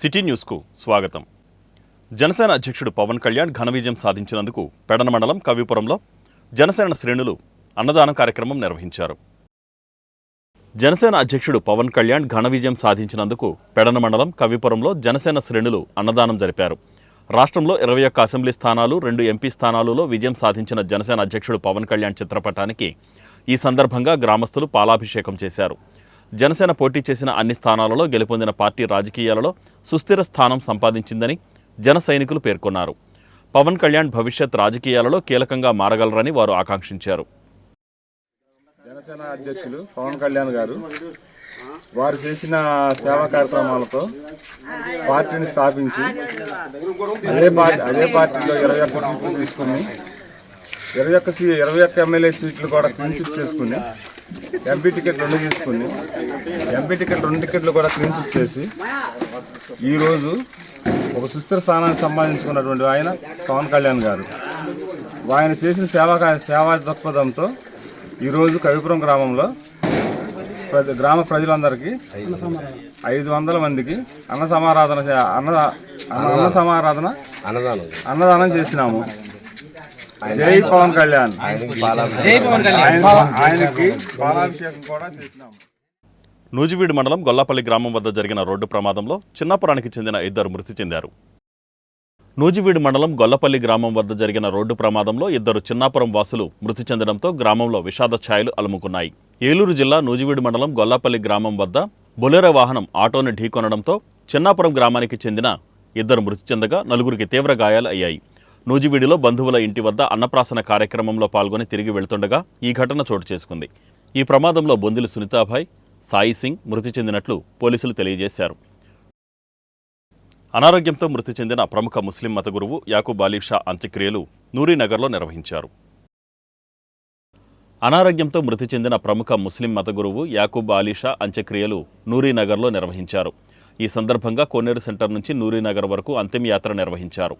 City న్యూస్కు స్వాగతం. జనసేన అధ్యక్షుడు పవన్ కళ్యాణ్ ఘన విజయం సాధించినందుకు పెడన మండలం కవిపురంలో జనసేన శ్రేణులు అన్నదానం కార్యక్రమం నిర్వహించారు. జనసేన అధ్యక్షుడు పవన్ కళ్యాణ్ ఘన విజయం సాధించినందుకు పెడన మండలం కవిపురంలో జనసేన శ్రేణులు అన్నదానం జరిపారు. రాష్ట్రంలో 21 అసెంబ్లీ స్థానాలు 2 ఎంపీ స్థానాలలో విజయం సాధించిన జనసేన అధ్యక్షుడు పవన్ కళ్యాణ్ చిత్రపటానికి ఈ సందర్భంగా గ్రామస్తులు పాలాభిషేకం చేశారు. జనసేన పోటీ చేసిన అన్ని స్థానాలలో గెలుపొందిన పార్టీ రాజకీయాలలో సుస్థిర స్థానం సంపాదించిందని జన సైనికులు పేర్కొన్నారు. పవన్ కళ్యాణ్ భవిష్యత్ రాజకీయాలలో కీలకంగా మారగలరని వారు ఆకాంక్షించారు. జనసేన అధ్యక్షులు పవన్ కళ్యాణ్ గారు వారు చేసిన సేవా కార్యక్రమాలతో పార్టీని స్థాపించి అదే పార్టీలో 21 సీట్లు తీసుకుని 21 ఎమ్మెల్యే సీట్లు కూడా క్లీన్ స్వీప్ చేసుకుని ఎంపీ టికెట్ 2 తీసుకుని ఎంపీ టికెట్ 2 టికెట్లు కూడా క్లీన్ స్వీప్ చేసి ఈరోజు ఒక సుస్థిర స్థానాన్ని సంపాదించుకున్నటువంటి ఆయన పవన్ కళ్యాణ్ గారు. ఆయన చేసిన సేవా దృక్పథంతో ఈరోజు కవిపురం గ్రామంలో గ్రామ ప్రజలందరికీ 500 మందికి అన్నదానం చేసినాము. జై పవన్ కళ్యాణ్. ఆయనకి పాలాభిషేకం కూడా చేసినాము. నూజివీడు మండలం గొల్లపల్లి గ్రామం వద్ద జరిగిన రోడ్డు ప్రమాదంలో చిన్నాపురానికి చెందిన 2 మృతి చెందారు. నూజివీడు మండలం గొల్లపల్లి గ్రామం వద్ద జరిగిన రోడ్డు ప్రమాదంలో 2 చిన్నాపురం వాసులు మృతి చెందడంతో గ్రామంలో విషాద ఛాయలు అలుముకున్నాయి. ఏలూరు జిల్లా నూజివీడు మండలం గొల్లపల్లి గ్రామం వద్ద బొలెరో వాహనం ఆటోను ఢీకొనడంతో చిన్నాపురం గ్రామానికి చెందిన 2 మృతి చెందగా 4గురికి తీవ్ర గాయాలు అయ్యాయి. నూజివీడులో బంధువుల ఇంటి వద్ద అన్నప్రాసన కార్యక్రమంలో పాల్గొని తిరిగి వెళ్తుండగా ఈ ఘటన చోటు చేసుకుంది. ఈ ప్రమాదంలో బొందిలి సునీతాభాయ్, సాయి సింగ్ మృతి చెందినట్లు పోలీసులు తెలియజేశారు. అనారోగ్యంతో మృతి చెందిన ప్రముఖ ముస్లిం మత గురువు యాకూబ్ అలీ షా అంత్యక్రియలు నూరీనగర్లో నిర్వహించారు. అనారోగ్యంతో మృతి చెందిన ప్రముఖ ముస్లిం మత గురువు యాకూబ్ అలీ షా అంత్యక్రియలు నూరీనగర్లో నిర్వహించారు. ఈ సందర్భంగా కోనేరు సెంటర్ నుంచి నూరీనగర్ వరకు అంతిమయాత్ర నిర్వహించారు.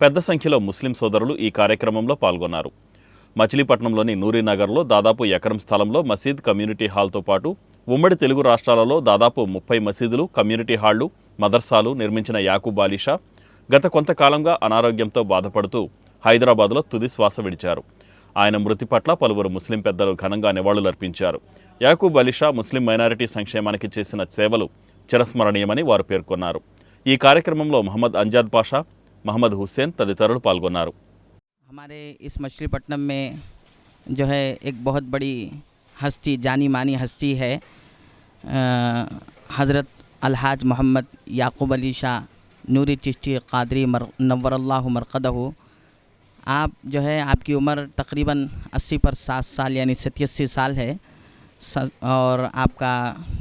పెద్ద సంఖ్యలో ముస్లిం సోదరులు ఈ కార్యక్రమంలో పాల్గొన్నారు. మచిలీపట్నంలోని నూరీనగర్లో దాదాపు ఎకరం స్థలంలో మసీద్, కమ్యూనిటీ హాల్తో పాటు ఉమ్మడి తెలుగు రాష్ట్రాలలో దాదాపు 30 మసీదులు, కమ్యూనిటీ హాళ్లు, మదర్సాలు నిర్మించిన యాకూబ్ అలీ షా గత కొంతకాలంగా అనారోగ్యంతో బాధపడుతూ హైదరాబాద్లో తుది శ్వాస విడిచారు. ఆయన మృతి పట్ల పలువురు ముస్లిం పెద్దలు ఘనంగా నివాళులర్పించారు. యాకూబ్ అలీ షా ముస్లిం మైనారిటీ సంక్షేమానికి చేసిన సేవలు చిరస్మరణీయమని వారు పేర్కొన్నారు. ఈ కార్యక్రమంలో మహమ్మద్ అంజాద్ పాషా, मोहम्मद हुसैन तदितरुలు పాల్గొన్నారు. हमारे इस मछलीपट्टनम में जो है एक बहुत बड़ी हस्ती, जानी मानी हस्ती है, हज़रत अलहाज मोहम्मद याकूब अली शाह नूरी चिश्ती क़ादरी नव्वरल्लाहु मरक़दहु। आप जो है आपकी उम्र तकरीबन 80 पर 7 साल यानी 87 साल है और आपका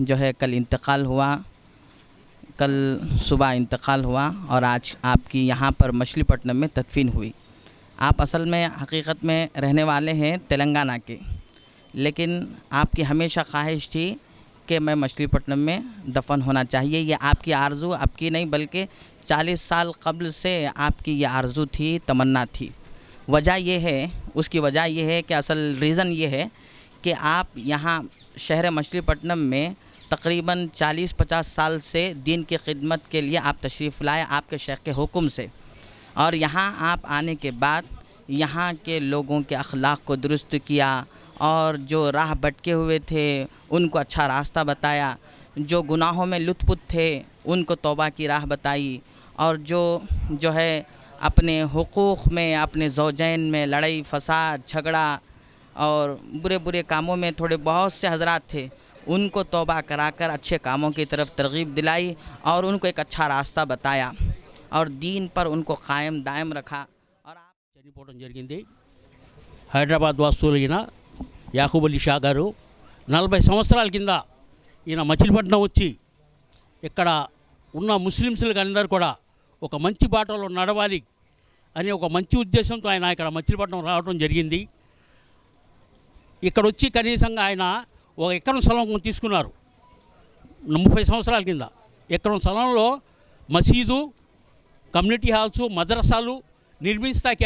जो है कल इंतकाल हुआ, कल सुबह इंतकाल हुआ और आज आपकी यहाँ पर मछलीपट्टनम में तदफीन हुई। आप असल में हकीकत में रहने वाले हैं तेलंगाना के, लेकिन आपकी हमेशा ख्वाहिश थी कि मैं मछलीपट्टनम में दफन होना चाहिए। ये आपकी आरज़ू आपकी नहीं बल्कि 40 साल कबल से आपकी ये आरज़ू थी, तमन्ना थी। वजह ये है, उसकी वजह ये है कि असल रीज़न ये है कि आप यहाँ शहर मछलीपट्टनम में तकरीबन 40-50 साल से दीन की खिदमत के लिए आप तशरीफ़ लाए आपके शेख के हुक्म से, और यहाँ आप आने के बाद यहाँ के लोगों के अखलाक को दुरुस्त किया और जो राह भटके हुए थे उनको अच्छा रास्ता बताया, जो गुनाहों में लुत्फ़ थे उनको तौबा की राह बताई, और जो है अपने हुकूक़ में, अपने ज़ौजैन में लड़ाई फसाद झगड़ा और बुरे बुरे कामों में थोड़े बहुत से हज़रात थे, उनको तौबा कराकर अच्छे कामों की तरफ तरगीब दिलाई और उनको एक अच्छा रास्ता बताया और दीन पर उनको कायम दायम रखा। और आप చనిపోవడం జరిగింది. హైదరాబాద్ వాస్తువులైన యాకూబ్ అలీ షా గారు 40 సంవత్సరాల కింద ఈయన మచిలీపట్నం వచ్చి ఇక్కడ ఉన్న ముస్లిమ్స్లకు అందరూ కూడా ఒక మంచి బాటలో నడవాలి అనే ఒక మంచి ఉద్దేశంతో ఆయన ఇక్కడ మచిలీపట్నం రావడం జరిగింది. ఇక్కడ వచ్చి కనీసంగా ఆయన 1 ఎకరం స్థలం తీసుకున్నారు 30 సంవత్సరాల కింద. ఎకరం స్థలంలో మసీదు, కమ్యూనిటీ హాల్స్, మద్రసాలు నిర్మిస్తాకి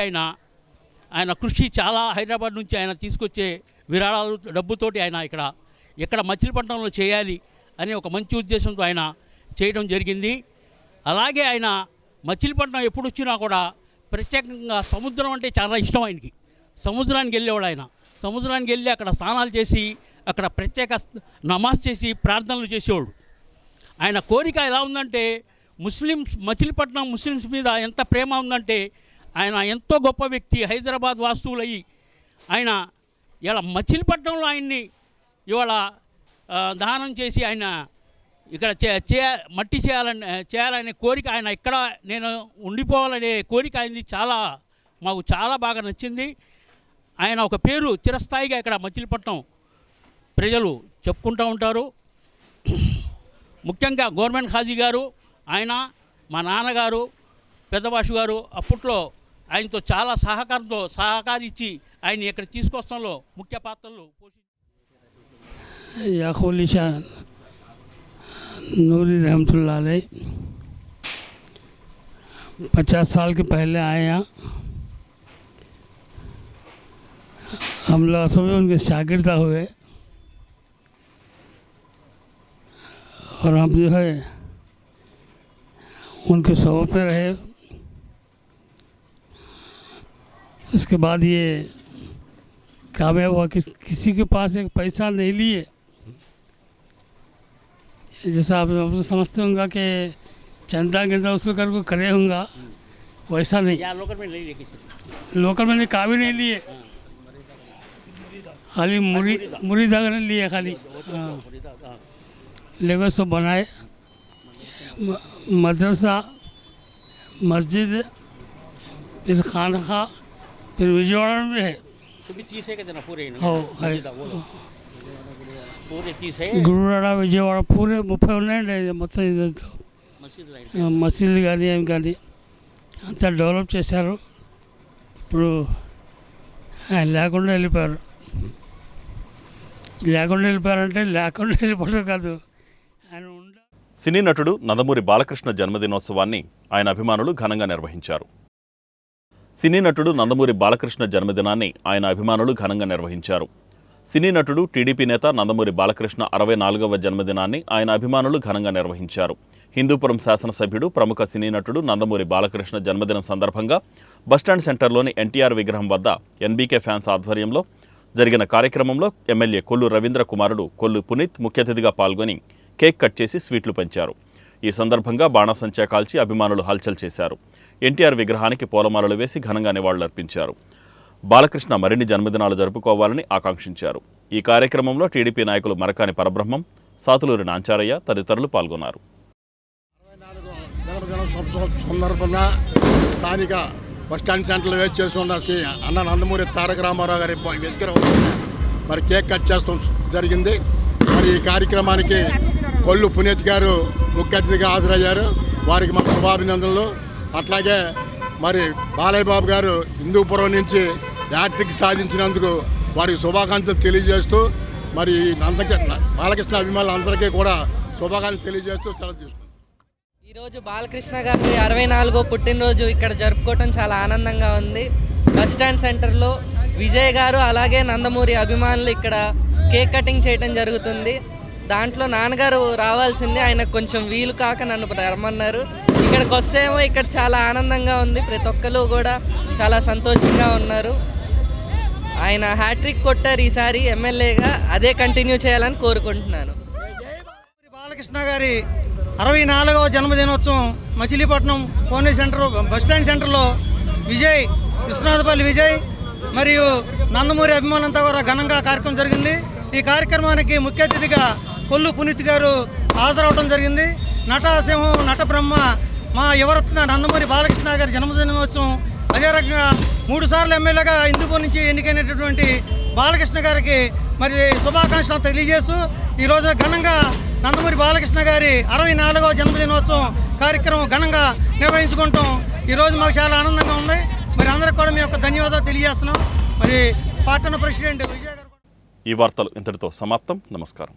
ఆయన కృషి చాలా హైదరాబాద్ నుంచి ఆయన తీసుకొచ్చే విరాళాలు డబ్బుతోటి ఆయన ఇక్కడ మచిలీపట్నంలో చేయాలి అనే ఒక మంచి ఉద్దేశంతో ఆయన చేయడం జరిగింది. అలాగే ఆయన మచిలీపట్నం ఎప్పుడు వచ్చినా కూడా ప్రత్యేకంగా సముద్రం అంటే చాలా ఇష్టం ఆయనకి. సముద్రానికి వెళ్ళేవాడు ఆయన. సముద్రానికి వెళ్ళి అక్కడ స్నానాలు చేసి అక్కడ ప్రత్యేక నమాజ్ చేసి ప్రార్థనలు చేసేవాడు. ఆయన కోరిక ఎలా ఉందంటే మచిలీపట్నం ముస్లిమ్స్ మీద ఎంత ప్రేమ ఉందంటే ఆయన ఎంతో గొప్ప వ్యక్తి. హైదరాబాద్ వాస్తువులయ్యి ఆయన ఇవాళ మచిలీపట్నంలో ఆయన్ని ఇవాళ దానం చేసి ఆయన ఇక్కడ మట్టి చేయాలనే కోరిక, ఆయన ఇక్కడ నేను ఉండిపోవాలనే కోరిక ఆయనది మాకు చాలా బాగా నచ్చింది. ఆయన ఒక పేరు చిరస్థాయిగా ఇక్కడ మచిలీపట్నం ప్రజలు చెప్పుకుంటూ ఉంటారు. ముఖ్యంగా గవర్నమెంట్ హాజీ గారు, ఆయన మా నాన్నగారు పెద్దబాషు గారు అప్పట్లో ఆయనతో చాలా సహకరించి ఆయన ఇక్కడ తీసుకొస్తాంలో ముఖ్య పాత్రలు పోషించారు. याकूब अली शाह नूरी रहमतुल्लाह अलैह 50 साल के पहले आए यहाँ। हम लोग असल में उनके शागिर्द हुए और हम जो है उनके सोबत में रहे। उसके बाद ये कामयाब हुआ कि किसी के पास एक पैसा नहीं लिए। जैसा आप समझते होंगे कि चंदा गेंदा उसको कर को करे होंगे, वैसा नहीं। लोकल में नहीं लिए किसी, लोकल में काबी नहीं लिए, खाली मुरीद अगर लिए खाली। हाँ, लेकिन सब बनाए मदरसा, मस्जिद, फिर खानखा, फिर विजयवाड़ा में है గురువాడ విజయవాడ పూరే 30 ఉన్నాయండి మొత్తం. మసీదులు కానీ ఏం కానీ అంతా డెవలప్ చేశారు. ఇప్పుడు ఆయన లేకుండా వెళ్ళిపోయారంటే లేకుండా వెళ్ళిపోవడం కాదు, ఆయన సినీ నటుడు నందమూరి బాలకృష్ణ జన్మదినోత్సవాన్ని ఆయన అభిమానులు ఘనంగా నిర్వహించారు. సినీ నటుడు నందమూరి బాలకృష్ణ జన్మదినాన్ని ఆయన అభిమానులు ఘనంగా నిర్వహించారు. సినీ నటుడు టీడీపీ నేత నందమూరి బాలకృష్ణ 64వ జన్మదినాన్ని ఆయన అభిమానులు ఘనంగా నిర్వహించారు. హిందూపురం శాసనసభ్యుడు ప్రముఖ సినీ నటుడు నందమూరి బాలకృష్ణ జన్మదినం సందర్భంగా బస్టాండ్ సెంటర్లోని ఎన్టీఆర్ విగ్రహం వద్ద ఎన్బీకే ఫ్యాన్స్ ఆధ్వర్యంలో జరిగిన కార్యక్రమంలో ఎమ్మెల్యే కొల్లు రవీంద్ర కుమారుడు కొల్లు పునీత్ ముఖ్య అతిథిగా పాల్గొని కేక్ కట్ చేసి స్వీట్లు పంచారు. ఈ సందర్భంగా బాణాసంచా కాల్చి అభిమానులు హల్చల్ చేశారు. ఎన్టీఆర్ విగ్రహానికి పూలమాలలు వేసి ఘనంగా నివాళులర్పించారు. బాలకృష్ణ మరిన్ని జన్మదినాలు జరుపుకోవాలని ఆకాంక్షించారు. ఈ కార్యక్రమంలో టీడీపీ నాయకులు మరకాని పరబ్రహ్మం, సాతులూరి నాంచారయ్య తదితరులు పాల్గొన్నారు. సందర్భంగా స్థానిక బస్టాండ్ సెంటర్లో వేచి చేస్తున్న అన్న నందమూరి తారక రామారావు గారి విగ్రహం మరి కేక్ కట్ చేస్తూ జరిగింది. మరి ఈ కార్యక్రమానికి కొల్లు పునీత్ గారు ముఖ్య అతిథిగా హాజరయ్యారు. వారికి మా శుభాభినందనలు. అట్లాగే మరి బాలయ్య బాబు గారు హిందూపురం నుంచి యాక్టింగ్ సాధించినందుకు వారికి శుభాకాంక్షలు తెలియజేస్తూ మరి బాలకృష్ణ అభిమానులందరికీ కూడా శుభాకాంక్షలు తెలియజేస్తూ సెలవు తీసుకుంటాం. ఈరోజు బాలకృష్ణ గారి 64వ పుట్టినరోజు ఇక్కడ జరుపుకోవటం చాలా ఆనందంగా ఉంది. బస్టాండ్ సెంటర్లో విజయ్ గారు అలాగే నందమూరి అభిమానులు ఇక్కడ కేక్ కటింగ్ చేయడం జరుగుతుంది. దాంట్లో నాన్నగారు రావాల్సింది, ఆయన కొంచెం వీలు కాక నన్ను రమ్మన్నారు. ఇక్కడికి వస్తేమో ఇక్కడ చాలా ఆనందంగా ఉంది. ప్రతి ఒక్కరు కూడా చాలా సంతోషంగా ఉన్నారు. ఆయన హ్యాట్రిక్ కొట్టారు ఈసారి ఎమ్మెల్యేగా, అదే కంటిన్యూ చేయాలని కోరుకుంటున్నాను. బాలకృష్ణ గారి 64వ జన్మదినోత్సవం మచిలీపట్నం కోనే సెంటర్ బస్టాండ్ సెంటర్లో విశ్వనాథపల్లి విజయ్ మరియు నందమూరి అభిమానులంతా కూడా ఘనంగా కార్యక్రమం జరిగింది. ఈ కార్యక్రమానికి ముఖ్య అతిథిగా కొల్లు పునీత్ గారు హాజరవడం జరిగింది. నటసింహం నట బ్రహ్మ మా యువరత్న నందమూరి బాలకృష్ణ గారి జన్మదినోత్సవం, అదే రకంగా 3 సార్లు ఎమ్మెల్యేగా హిందూపూర్ నుంచి ఎన్నికైనటువంటి బాలకృష్ణ గారికి మరి శుభాకాంక్షలు తెలియజేస్తూ ఈరోజు ఘనంగా నందమూరి బాలకృష్ణ గారి 64వ జన్మదినోత్సవం కార్యక్రమం ఘనంగా నిర్వహించుకుంటాం. ఈరోజు మాకు చాలా ఆనందంగా ఉంది. మరి అందరికి కూడా మీ యొక్క ధన్యవాదాలు తెలియజేస్తున్నాం. మరి పట్టణ ప్రెసిడెంట్ విజయ్ గారు. ఈ వార్తలు ఇంతటితో సమాప్తం. నమస్కారం.